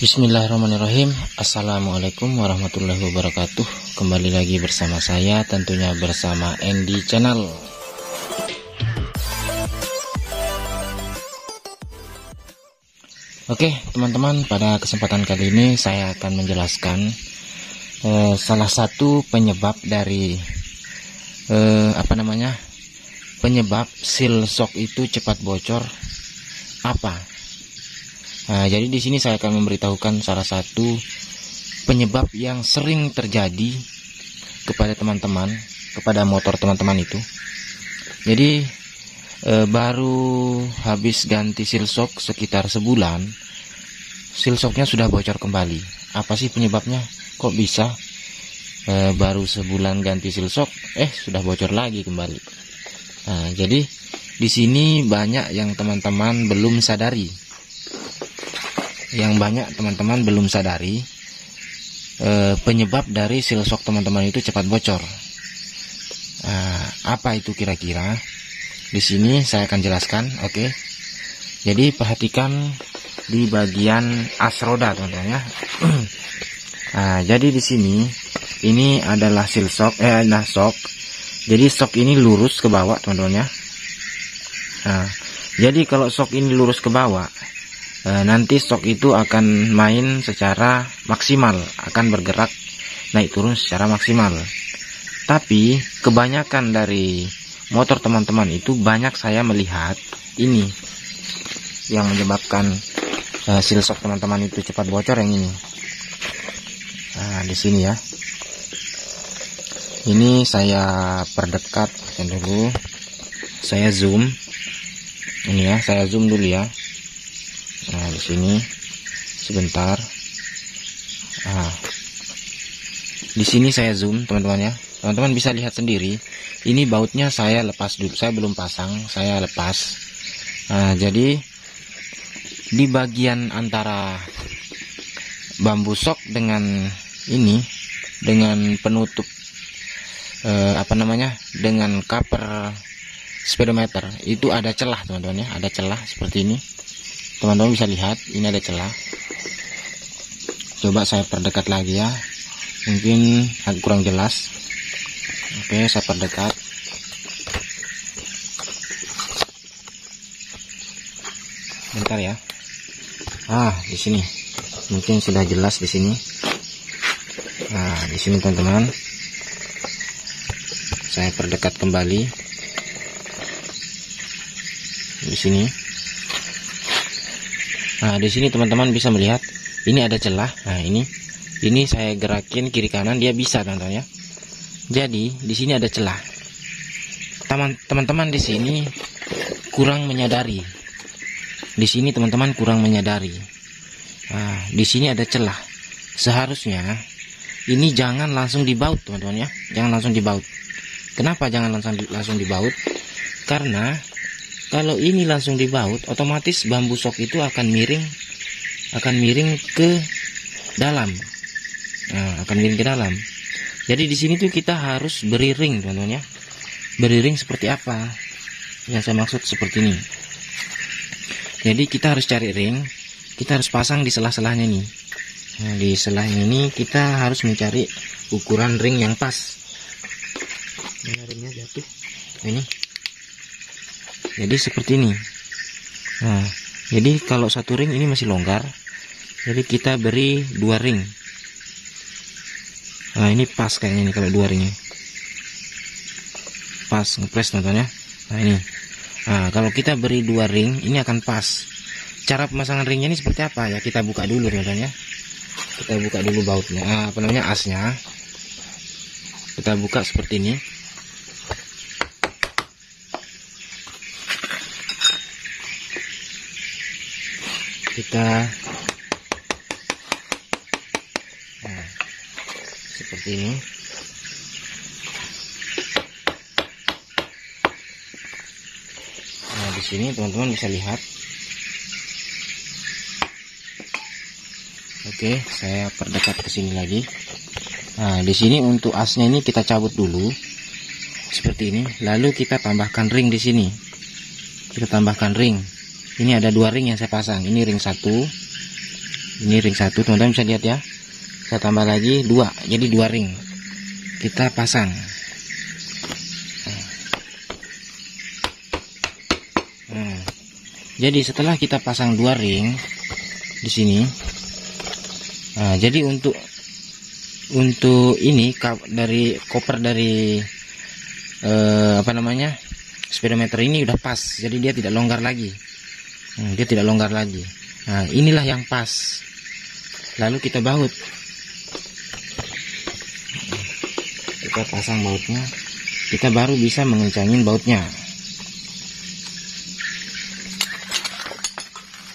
Bismillahirrahmanirrahim. Assalamualaikum warahmatullahi wabarakatuh. Kembali lagi bersama saya, tentunya bersama Andy Channel. Oke teman-teman, pada kesempatan kali ini saya akan menjelaskan salah satu penyebab dari penyebab seal shock itu cepat bocor apa. Jadi di sini saya akan memberitahukan salah satu penyebab yang sering terjadi kepada teman-teman, kepada motor teman-teman itu. Jadi baru habis ganti seal shock sekitar sebulan, seal shocknya sudah bocor kembali. Apa sih penyebabnya? Kok bisa baru sebulan ganti seal shock, sudah bocor lagi kembali? Jadi di sini banyak yang teman-teman belum sadari. Penyebab dari seal shock teman-teman itu cepat bocor. Apa itu kira-kira? Di sini saya akan jelaskan. Oke. Jadi perhatikan di bagian as roda, teman-teman ya. Jadi di sini ini adalah seal shock, shock. Jadi shock ini lurus ke bawah, teman-teman ya. Jadi kalau shock ini lurus ke bawah, nanti shock itu akan main secara maksimal, akan bergerak naik turun secara maksimal. Tapi kebanyakan dari motor teman-teman itu, banyak saya melihat ini yang menyebabkan seal shock teman-teman itu cepat bocor, yang ini. Di sini ya. Ini saya perdekat dulu. Saya zoom. Ini ya, saya zoom dulu ya. Di sini sebentar. Di sini saya zoom, teman-teman ya. Teman-teman bisa lihat sendiri. Ini bautnya saya lepas dulu. Saya belum pasang, saya lepas. Jadi di bagian antara bambu shock dengan ini, dengan penutup dengan cover speedometer itu ada celah, teman-teman ya. Ada celah seperti ini. Teman-teman bisa lihat, ini ada celah. Coba saya perdekat lagi ya, mungkin agak kurang jelas. Oke, saya perdekat. Bentar ya. Di sini mungkin sudah jelas di sini. Di sini teman-teman, saya perdekat kembali. Di sini. Di sini teman-teman bisa melihat ini ada celah. Ini saya gerakin kiri kanan, dia bisa, teman-teman ya. Jadi di sini ada celah. Teman-teman di sini kurang menyadari. Di sini teman-teman kurang menyadari. Di sini ada celah. Seharusnya ini jangan langsung dibaut, teman-teman ya. Jangan langsung dibaut. Kenapa jangan langsung dibaut? Karena kalau ini langsung dibaut, otomatis bambu shock itu akan miring ke dalam. Akan miring ke dalam. Jadi di sini tuh kita harus beri ring, teman-teman ya. Beri ring seperti apa? Yang saya maksud seperti ini. Jadi kita harus cari ring, kita harus pasang di selah-selahnya nih. Di selahnya ini kita harus mencari ukuran ring yang pas. Ini ringnya jatuh. Ini. Jadi seperti ini. Jadi kalau satu ring ini masih longgar, jadi kita beri 2 ring. Ini pas kayaknya nih kalau 2 ring. Pas, ngepres, teman-teman ya. Ini. Kalau kita beri 2 ring, ini akan pas. Cara pemasangan ringnya ini seperti apa ya? Kita buka dulu, teman-teman ya. Kita buka dulu bautnya. Asnya. Kita buka seperti ini. Seperti ini. Di sini teman-teman bisa lihat. Oke, saya perdekat ke sini lagi. Di sini untuk asnya ini kita cabut dulu seperti ini. Lalu kita tambahkan ring di sini. Kita tambahkan ring. Ini ada 2 ring yang saya pasang. Ini ring 1, Ini ring 1, teman-teman bisa lihat ya. Saya tambah lagi 2, jadi 2 ring. Kita pasang. Nah, jadi setelah kita pasang 2 ring di sini, nah, jadi untuk ini dari koper dari speedometer ini udah pas, jadi dia tidak longgar lagi. Nah, inilah yang pas. Lalu kita baut. Kita pasang bautnya, kita baru bisa mengencangin bautnya.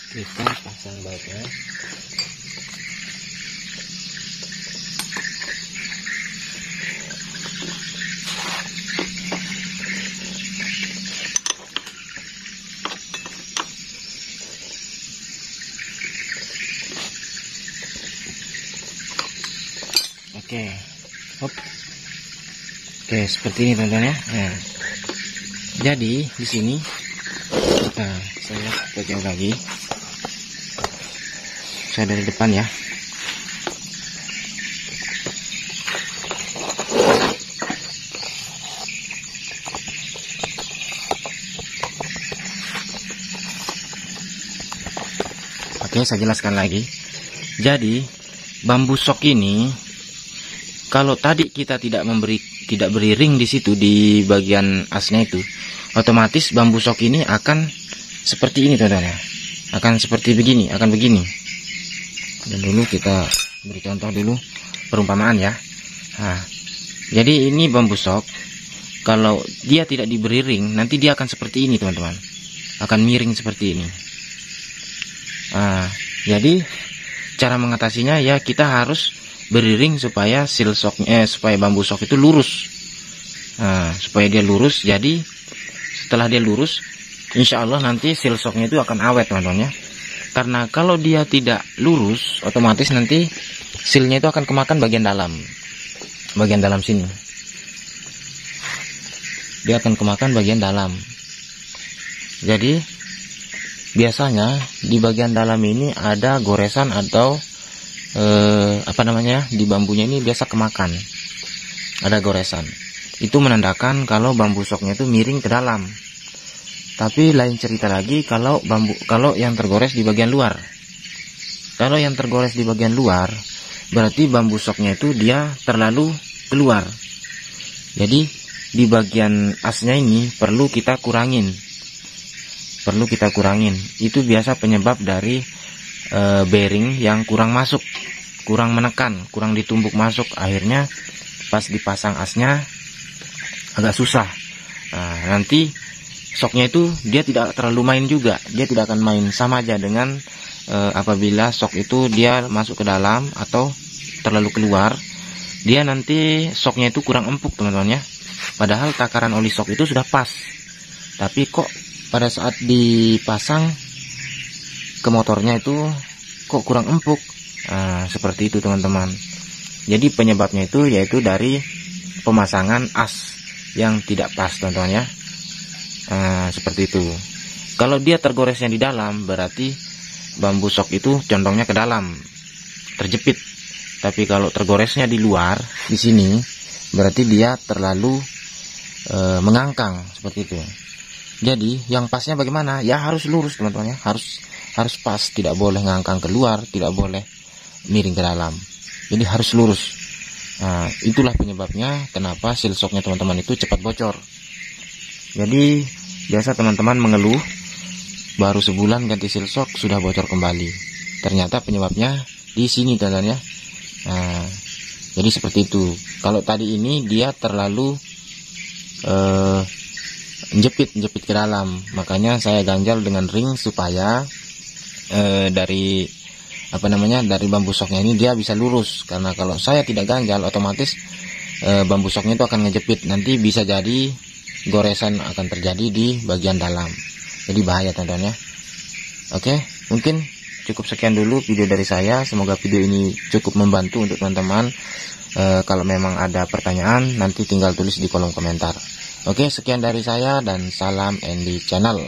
Kita pasang bautnya. Oke, hop. Oke, seperti ini teman-teman ya. Nah, jadi di sini saya jauh lagi. Saya dari depan ya. Oke, saya jelaskan lagi. Jadi bambu sok ini, kalau tadi kita tidak beri ring di situ di bagian asnya itu, otomatis bambu sok ini akan seperti ini teman-teman ya. Akan seperti begini, akan begini. Dan dulu kita beri contoh dulu perumpamaan ya. Nah, jadi ini bambu sok, kalau dia tidak diberi ring, nanti dia akan seperti ini teman-teman. Akan miring seperti ini. Nah, jadi cara mengatasinya ya kita harus beri ring supaya supaya bambu sok itu lurus. Nah, supaya dia lurus. Jadi setelah dia lurus, insya Allah nanti seal shocknya itu akan awet teman-teman ya. Karena kalau dia tidak lurus, otomatis nanti sealnya itu akan kemakan bagian dalam sini. Dia akan kemakan bagian dalam. Jadi biasanya di bagian dalam ini ada goresan atau di bambunya ini biasa kemakan, ada goresan. Itu menandakan kalau bambu soknya itu miring ke dalam. Tapi lain cerita lagi kalau yang tergores di bagian luar. Kalau yang tergores di bagian luar, berarti bambu soknya itu dia terlalu keluar. Jadi di bagian asnya ini perlu kita kurangin. Itu biasa penyebab dari bearing yang kurang masuk, kurang menekan, kurang ditumbuk masuk. Akhirnya pas dipasang asnya agak susah. Nah, nanti shocknya itu dia tidak terlalu main juga. Dia tidak akan main, sama aja dengan apabila shock itu dia masuk ke dalam atau terlalu keluar, dia nanti shocknya itu kurang empuk teman-teman ya. Padahal takaran oli shock itu sudah pas, tapi kok pada saat dipasang ke motornya itu kok kurang empuk. Nah, seperti itu teman-teman. Jadi penyebabnya itu yaitu dari pemasangan as yang tidak pas teman-teman ya. Nah, seperti itu. Kalau dia tergoresnya di dalam, berarti bambu sok itu condongnya ke dalam, terjepit. Tapi kalau tergoresnya di luar, di sini, berarti dia terlalu mengangkang, seperti itu. Jadi yang pasnya bagaimana? Ya harus lurus teman-teman ya, harus pas, tidak boleh ngangkang keluar, tidak boleh miring ke dalam. Jadi harus lurus. Nah, itulah penyebabnya kenapa seal shocknya teman-teman itu cepat bocor. Jadi biasa teman-teman mengeluh baru sebulan ganti seal shock sudah bocor kembali. Ternyata penyebabnya di sini teman-teman ya. Nah, jadi seperti itu. Kalau tadi ini dia terlalu jepit ke dalam, makanya saya ganjal dengan ring supaya dari bambu soknya ini dia bisa lurus. Karena kalau saya tidak ganjal, otomatis bambu soknya itu akan ngejepit, nanti bisa jadi goresan akan terjadi di bagian dalam, jadi bahaya teman-teman ya. Oke, mungkin cukup sekian dulu video dari saya. Semoga video ini cukup membantu untuk teman-teman. Kalau memang ada pertanyaan, nanti tinggal tulis di kolom komentar. Oke, sekian dari saya dan salam Andy Channel.